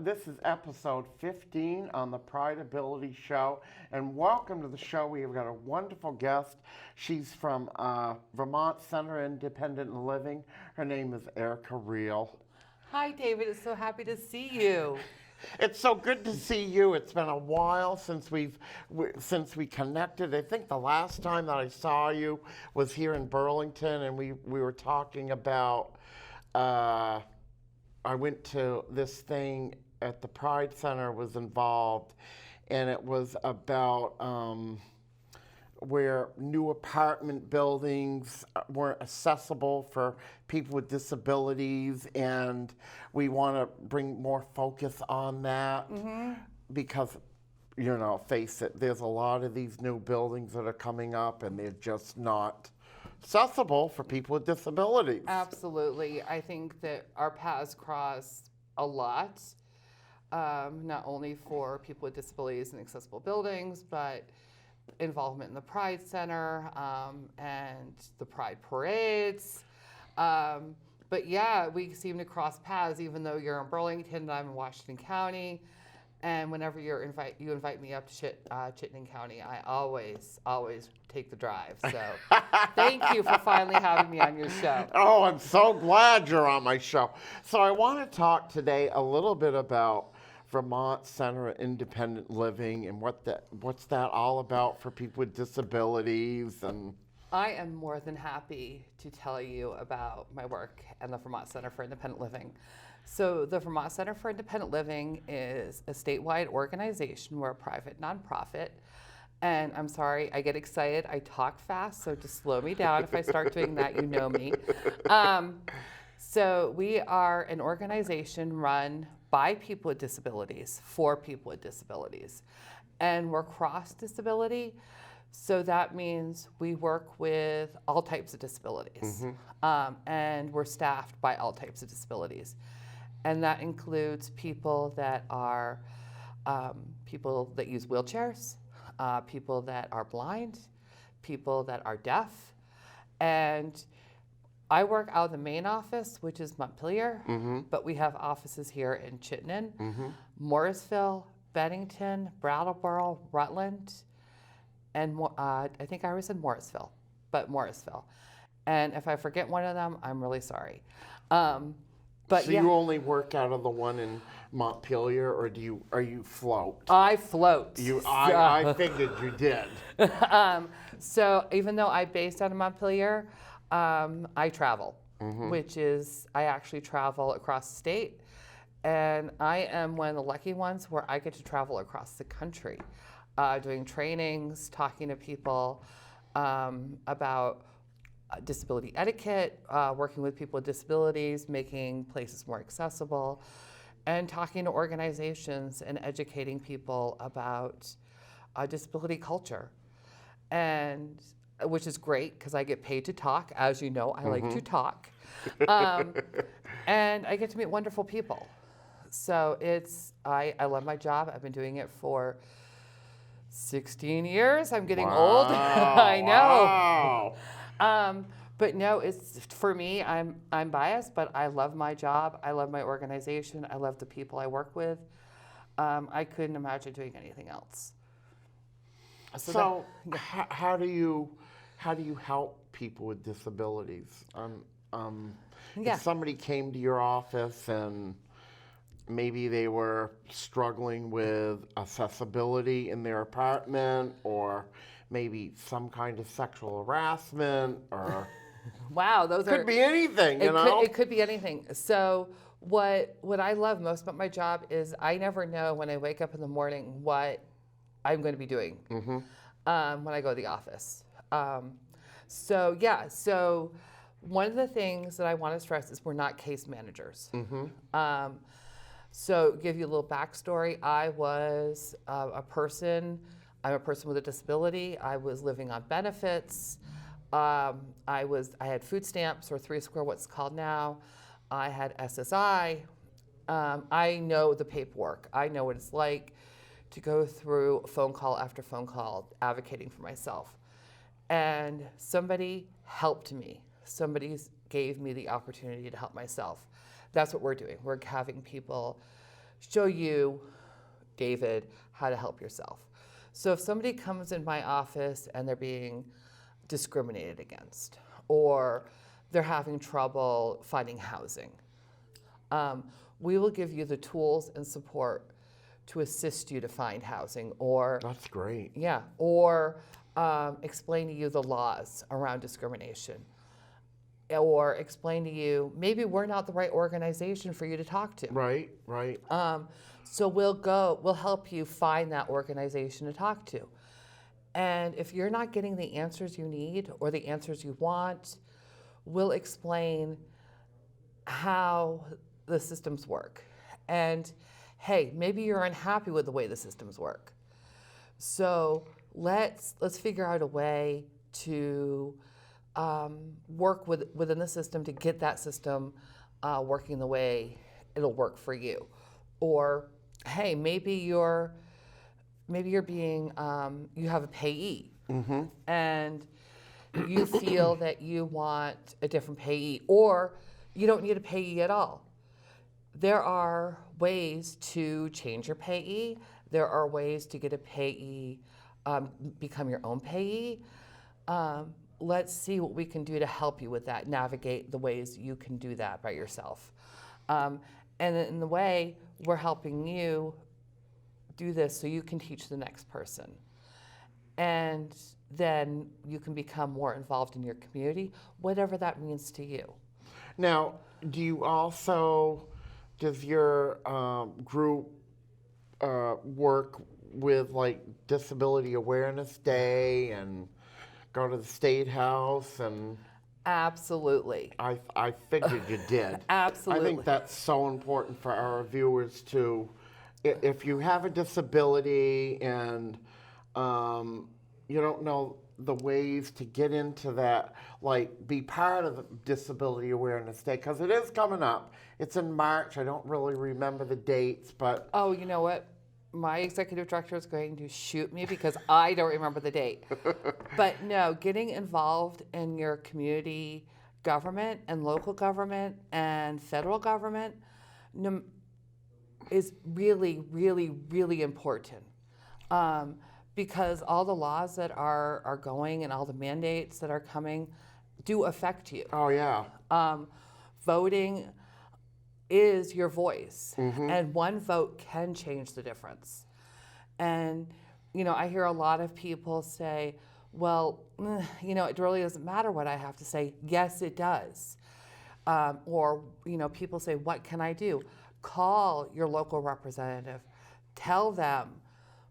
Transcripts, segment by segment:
This is episode 15 on the Prideability show, and welcome to the show. We've got a wonderful guest. She's from Vermont Center Independent Living. Her name is Ericka Reil. Hi, David. It's so happy to see you. It's so good to see you. It's been a while since we connected. I think the last time that I saw you was here in Burlington, and we were talking about. I went to this thing at the Pride Center, was involved, and it was about where new apartment buildings weren't accessible for people with disabilities, and we want to bring more focus on that because, you know, face it, there's a lot of these new buildings that are coming up and they're just not accessible for people with disabilities. Absolutely. I think that our paths cross a lot, not only for people with disabilities in accessible buildings, but involvement in the Pride Center and the Pride parades. But yeah, we seem to cross paths, even though you're in Burlington and I'm in Washington County. And whenever you invite me up to Chittenden County, I always take the drive. So thank you for finally having me on your show. Oh, I'm so glad you're on my show. So I want to talk today a little bit about Vermont Center Independent Living and what's that all about for people with disabilities. And I am more than happy to tell you about my work and the Vermont Center for Independent Living. So the Vermont Center for Independent Living is a statewide organization. We're a private nonprofit. And I'm sorry, I get excited. I talk fast, so just slow me down. If I start doing that, you know me. So we are an organization run by people with disabilities, for people with disabilities. And we're cross-disability. So that means we work with all types of disabilities. And we're staffed by all types of disabilities. And that includes people that are people that use wheelchairs, people that are blind, people that are deaf. And I work out of the main office, which is Montpelier, but we have offices here in Chittenden, Morrisville, Bennington, Brattleboro, Rutland, and I think I was in Morrisville, but Morrisville. And if I forget one of them, I'm really sorry. But so you only work out of the one in Montpelier, or are you float? I float. I figured you did. So even though I'm based out of Montpelier, I travel, which is I actually travel across the state, and I am one of the lucky ones where I get to travel across the country, doing trainings, talking to people about disability etiquette, working with people with disabilities, making places more accessible, and talking to organizations and educating people about disability culture. And which is great because I get paid to talk. As you know, I like to talk. And I get to meet wonderful people. So I love my job. I've been doing it for 16 years. I'm getting old. I know. Wow. But no, it's for me, I'm biased, but I love my job. I love my organization. I love the people I work with. I couldn't imagine doing anything else. So how do you help people with disabilities? If somebody came to your office and maybe they were struggling with accessibility in their apartment, or maybe some kind of sexual harassment, or wow, could be anything, you know? It could be anything. So what I love most about my job is I never know when I wake up in the morning what I'm going to be doing when I go to the office. So one of the things that I want to stress is we're not case managers. So give you a little backstory. I'm a person with a disability. I was living on benefits. I had food stamps, or 3 square, what's called now. I had SSI. I know the paperwork. I know what it's like to go through phone call after phone call advocating for myself. And somebody helped me. Somebody gave me the opportunity to help myself. That's what we're doing. We're having people show you, David, how to help yourself. So if somebody comes in my office and they're being discriminated against, or they're having trouble finding housing, we will give you the tools and support to assist you to find housing, or That's great. yeah, or explain to you the laws around discrimination, or explain to you maybe we're not the right organization for you to talk to. Right, right. So we'll help you find that organization to talk to. And if you're not getting the answers you need or the answers you want, we'll explain how the systems work. And hey, maybe you're unhappy with the way the systems work. So let's figure out a way to work within the system to get that system working the way it'll work for you. Or hey, maybe you're being you have a payee, and you feel that you want a different payee, or you don't need a payee at all. There are ways to change your payee. There are ways to get a payee, become your own payee. Let's see what we can do to help you with that, navigate the ways you can do that by yourself. And in the way, we're helping you do this so you can teach the next person. And then you can become more involved in your community, whatever that means to you. Now, does your group work with like Disability Awareness Day and go to the State House and... Absolutely. I figured you did. Absolutely. I think that's so important for our viewers to, if you have a disability and you don't know the ways to get into that, like be part of the Disability Awareness Day, because it is coming up. It's in March. I don't really remember the dates, but... Oh, you know what? My executive director is going to shoot me because I don't remember the date. But no, getting involved in your community government and local government and federal government is really, really, really important. Because all the laws that are going and all the mandates that are coming do affect you. Oh, yeah. Voting is your voice, and one vote can change the difference. And, I hear a lot of people say, well, it really doesn't matter what I have to say. Yes, it does. Or, people say, what can I do? Call your local representative. Tell them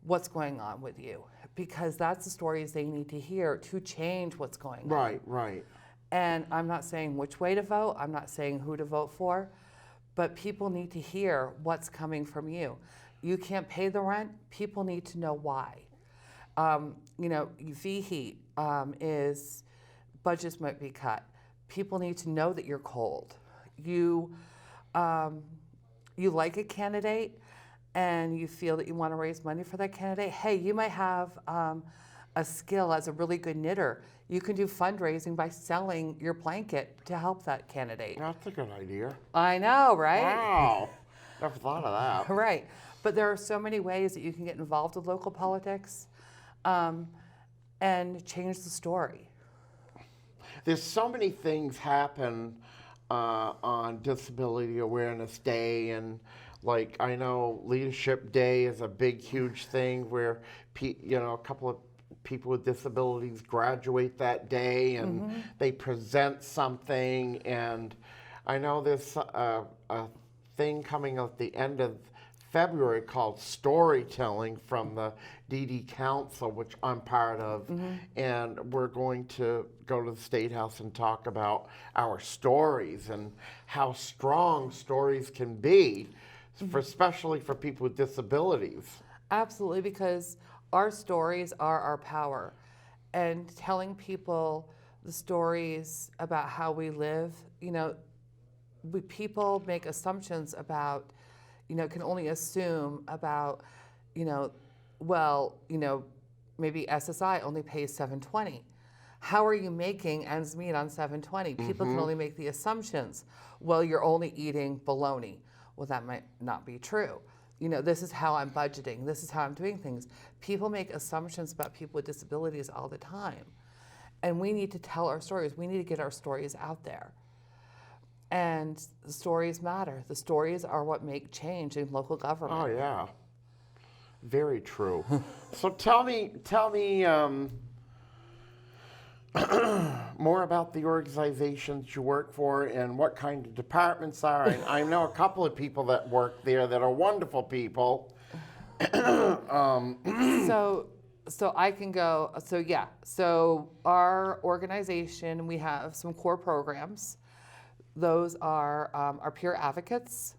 what's going on with you, because that's the stories they need to hear to change what's going on. Right, right. And I'm not saying which way to vote. I'm not saying who to vote for. But people need to hear what's coming from you. You can't pay the rent. People need to know why. VHEAT is budgets might be cut. People need to know that you're cold. You like a candidate and you feel that you want to raise money for that candidate. Hey, you might have a skill as a really good knitter. You can do fundraising by selling your blanket to help that candidate. That's a good idea. I know, right? Wow. Never thought of that. Right. But there are so many ways that you can get involved with local politics and change the story. There's so many things happen on Disability Awareness Day, and like I know Leadership Day is a big, huge thing where a couple of people with disabilities graduate that day and they present something. And I know there's a thing coming at the end of February called Storytelling from the DD Council, which I'm part of, and we're going to go to the State House and talk about our stories and how strong stories can be, especially for people with disabilities. Absolutely, because our stories are our power, and telling people the stories about how we live, people make assumptions about, can only assume about, maybe SSI only pays $720. How are you making ends meet on $720? People can only make the assumptions. Well, you're only eating bologna. Well, that might not be true. this is how I'm budgeting. This is how I'm doing things. People make assumptions about people with disabilities all the time. And we need to tell our stories. We need to get our stories out there. And the stories matter. The stories are what make change in local government. Oh, yeah. Very true. So tell me more about the organizations you work for and what kind of departments are. I know a couple of people that work there that are wonderful people. So I can go, so our organization, we have some core programs. Those are our peer advocates.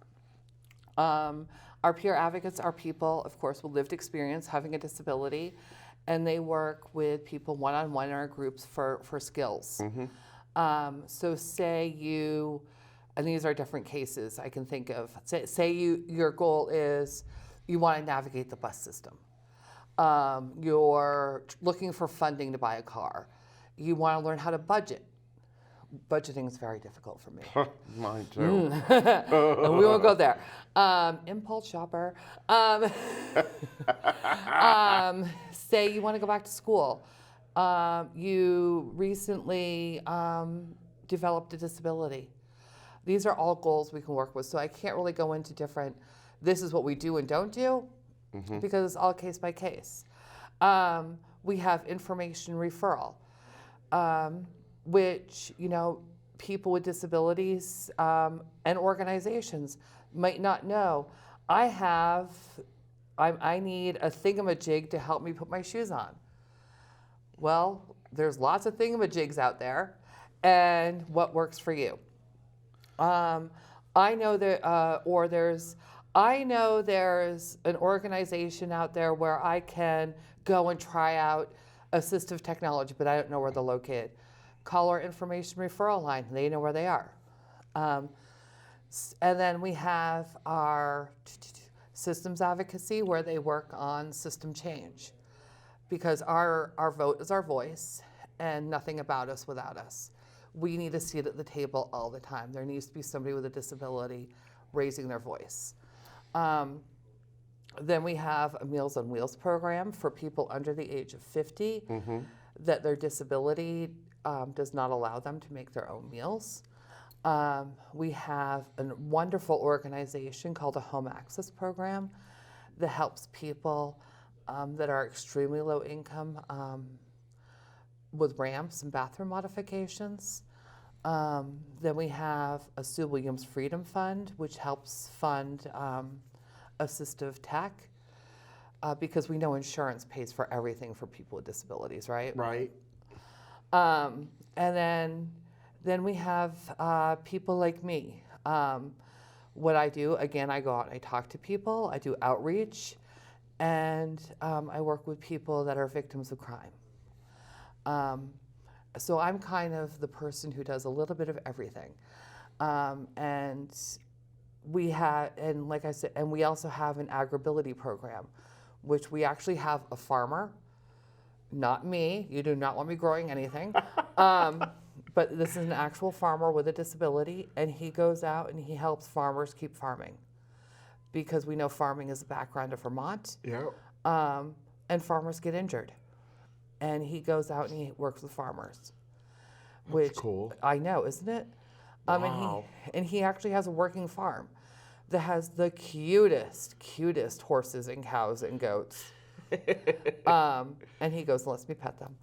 Our peer advocates are people, of course, with lived experience having a disability, and they work with people one-on-one in our groups for skills. So say you, and these are different cases I can think of, say your goal is you want to navigate the bus system. You're looking for funding to buy a car. You want to learn how to budget. Budgeting is very difficult for me. Mine too. We won't go there. Impulse shopper. Say you want to go back to school. You recently developed a disability. These are all goals we can work with. So I can't really go into different, this is what we do and don't do, because it's all case by case. We have information referral, which, people with disabilities and organizations might not know. I need a thingamajig to help me put my shoes on. Well, there's lots of thingamajigs out there, and what works for you? I know there's an organization out there where I can go and try out assistive technology, but I don't know where they're located. Call our information referral line. They know where they are. And then we have our systems advocacy, where they work on system change, because our vote is our voice, and nothing about us without us. We need a seat at the table all the time. There needs to be somebody with a disability raising their voice. Then we have a Meals on Wheels program for people under the age of 50 that their disability does not allow them to make their own meals. We have a wonderful organization called a Home Access Program that helps people that are extremely low income with ramps and bathroom modifications. Then we have a Sue Williams Freedom Fund, which helps fund assistive tech, because we know insurance pays for everything for people with disabilities, right? Right. And then we have people like me. What I do, again, I go out and I talk to people, I do outreach, and I work with people that are victims of crime. So I'm kind of the person who does a little bit of everything. And we have, and like I said, and we also have an agribility program, which we actually have a farmer, not me. You do not want me growing anything. But this is an actual farmer with a disability, and he goes out and he helps farmers keep farming, because we know farming is the background of Vermont. Yeah. And farmers get injured. And he goes out and he works with farmers. That's cool. I know, isn't it? Wow. And he actually has a working farm that has the cutest horses and cows and goats. And he goes, lets me pet them.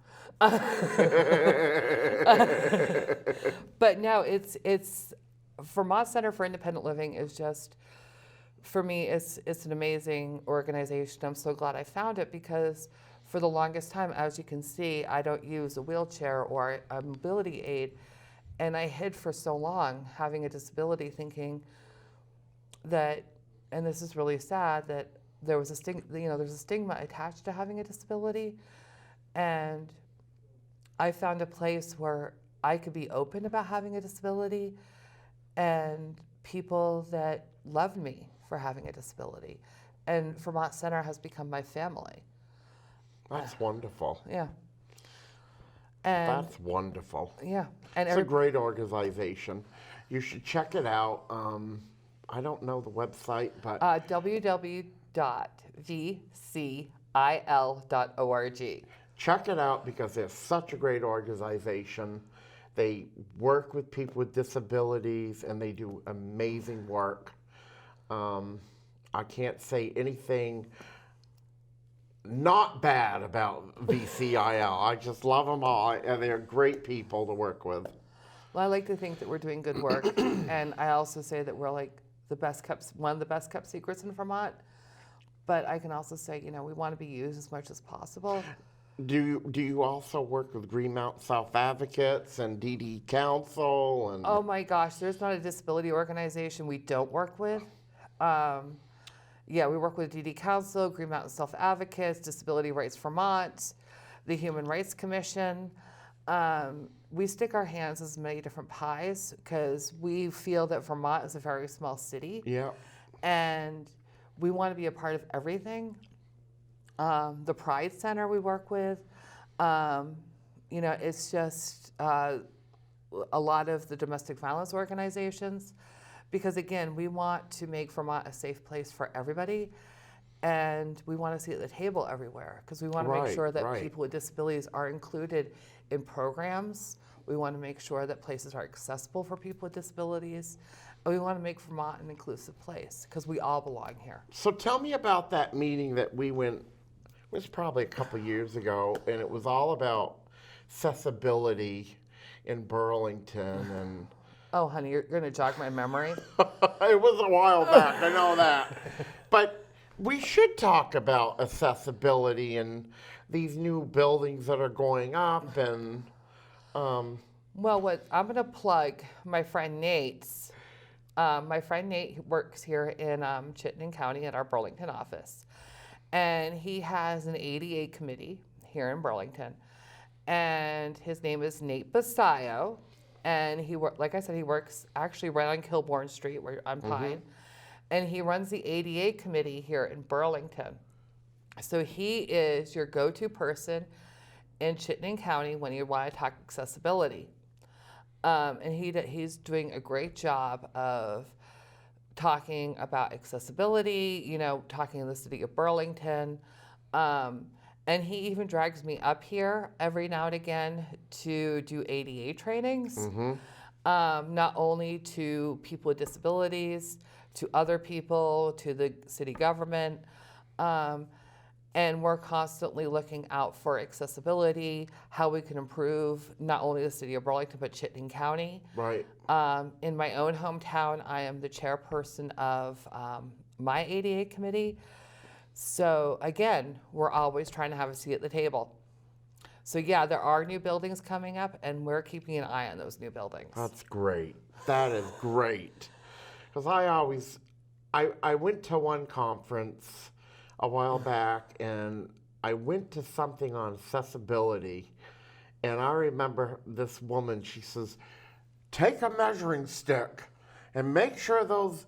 But no, it's Vermont Center for Independent Living is just, for me, it's an amazing organization. I'm so glad I found it, because for the longest time, as you can see, I don't use a wheelchair or a mobility aid, and I hid for so long having a disability, thinking that, and this is really sad, that there was there's a stigma attached to having a disability, and I found a place where I could be open about having a disability, and people that loved me for having a disability, and Vermont Center has become my family. That's wonderful. Yeah. And that's wonderful. yeah, and it's a great organization. You should check it out. I don't know the website, but www.vcil.org. check it out because they're such a great organization. They work with people with disabilities and they do amazing work. I can't say anything not bad about VCIL. I just love them all, and they're great people to work with. Well, I like to think that we're doing good work, and I also say that we're like one of the best kept secrets in Vermont. But I can also say, we want to be used as much as possible. Do you also work with Greenmount South Advocates and DD Council? And oh my gosh, there's not a disability organization we don't work with. We work with DD Council, Greenmount South Advocates, Disability Rights Vermont, the Human Rights Commission. We stick our hands in as many different pies because we feel that Vermont is a very small city. Yeah. And we want to be a part of everything. The Pride Center we work with. It's just a lot of the domestic violence organizations. Because again, we want to make Vermont a safe place for everybody, and we want to see at the table everywhere because we want to make sure that people with disabilities are included in programs. We want to make sure that places are accessible for people with disabilities, and we want to make Vermont an inclusive place because we all belong here. So tell me about that meeting that we went, it was probably a couple years ago, and it was all about accessibility in Burlington and oh, honey, you're going to jog my memory? It was a while back, I know that. But we should talk about accessibility and these new buildings that are going up and... Well, I'm going to plug my friend Nate's. My friend Nate works here in Chittenden County at our Burlington office. And he has an ADA committee here in Burlington. And his name is Nate Basayo. And like I said, he works actually right on Kilbourne Street on Pine. And he runs the ADA committee here in Burlington. So he is your go-to person in Chittenden County when you want to talk accessibility. And he's doing a great job of talking about accessibility, talking in the city of Burlington. And he even drags me up here every now and again to do ADA trainings, not only to people with disabilities, to other people, to the city government. And we're constantly looking out for accessibility, how we can improve not only the city of Burlington, but Chittenden County. Right. In my own hometown, I am the chairperson of my ADA committee. So again, we're always trying to have a seat at the table. So yeah, there are new buildings coming up, and we're keeping an eye on those new buildings. That's great. That is great. Because I went to one conference a while back, and I went to something on accessibility, and I remember this woman, she says, take a measuring stick and make sure those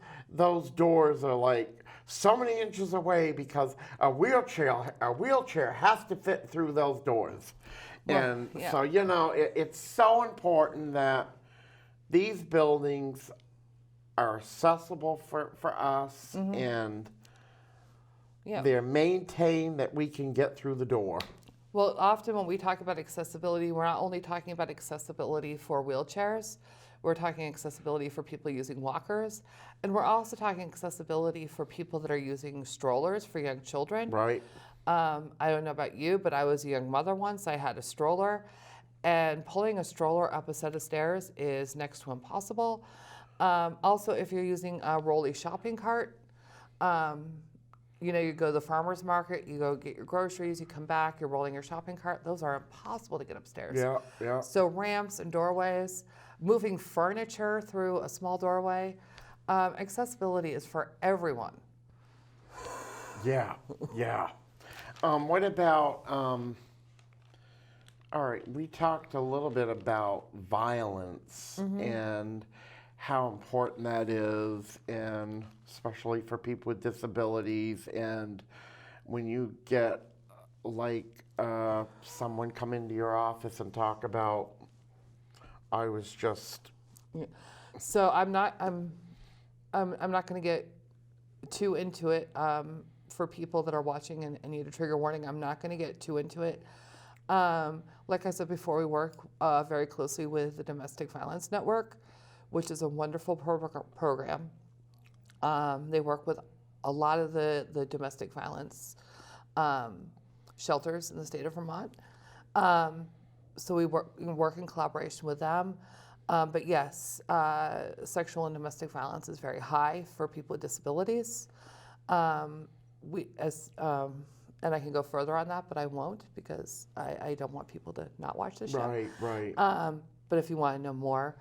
doors are like so many inches away because a wheelchair has to fit through those doors. Well, and so, it's so important that these buildings are accessible for us and they're maintained that we can get through the door. Well, often when we talk about accessibility, we're not only talking about accessibility for wheelchairs, we're talking accessibility for people using walkers, and we're also talking accessibility for people that are using strollers for young children. Right. I don't know about you, but I was a young mother once. I had a stroller, and pulling a stroller up a set of stairs is next to impossible. Also, if you're using a rolly shopping cart, you go to the farmer's market, you go get your groceries, you come back, you're rolling your shopping cart. Those are impossible to get upstairs. Yeah, yeah. So ramps and doorways, moving furniture through a small doorway, accessibility is for everyone. Yeah, yeah. What about, all right, we talked a little bit about violence and how important that is, and especially for people with disabilities. And when you get someone come into your office and talk about, I was just... So I'm not going to get too into it for people that are watching and need a trigger warning. I'm not going to get too into it. Like I said before, we work very closely with the Domestic Violence Network, which is a wonderful program. They work with a lot of the domestic violence shelters in the state of Vermont. So we work in collaboration with them. But yes, sexual and domestic violence is very high for people with disabilities. And I can go further on that, but I won't because I don't want people to not watch the show. Right. But if you want to know more,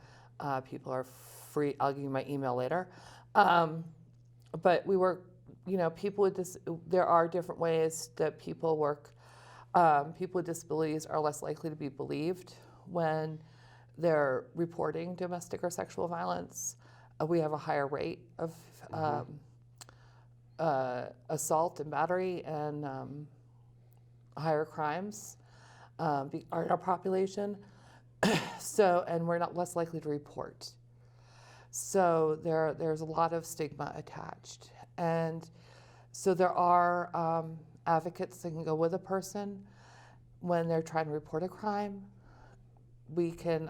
people are free. I'll give you my email later. But we work, people with there are different ways that people work. People with disabilities are less likely to be believed when they're reporting domestic or sexual violence. We have a higher rate of assault and battery and higher crimes in our population. And we're not less likely to report. So there's a lot of stigma attached. And so there are advocates that can go with a person when they're trying to report a crime. We can,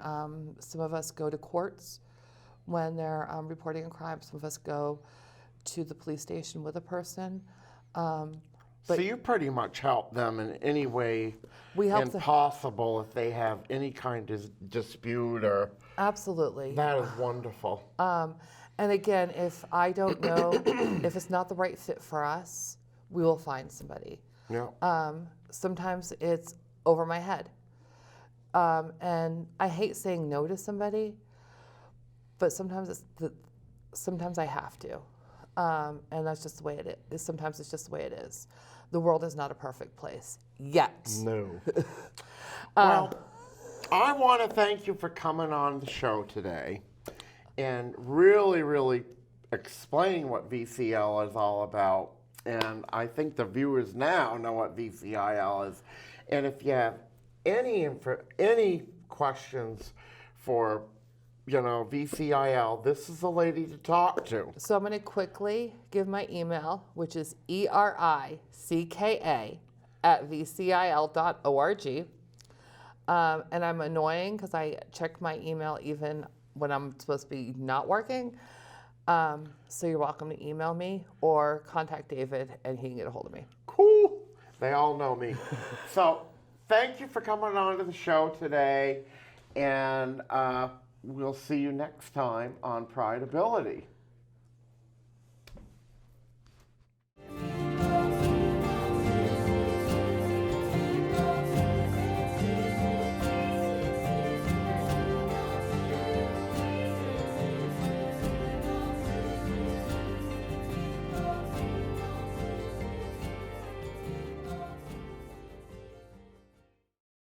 some of us go to courts when they're reporting a crime. Some of us go to the police station with a person. So you pretty much help them in any way possible if they have any kind of dispute or... Absolutely. That is wonderful. And again, if I don't know, if it's not the right fit for us, we will find somebody. Yeah. Sometimes it's over my head. And I hate saying no to somebody, but sometimes sometimes I have to. And that's just the way it is. Sometimes it's just the way it is. The world is not a perfect place yet. No. Well, I want to thank you for coming on the show today and really, really explaining what VCL is all about. And I think the viewers now know what VCIL is. And if you have any questions for VCIL, this is the lady to talk to. So I'm going to quickly give my email, which is ericka@vcil.org. And I'm annoying because I check my email even when I'm supposed to be not working. So you're welcome to email me or contact David and he can get a hold of me. Cool. They all know me. So thank you for coming on to the show today. And we'll see you next time on Prideability.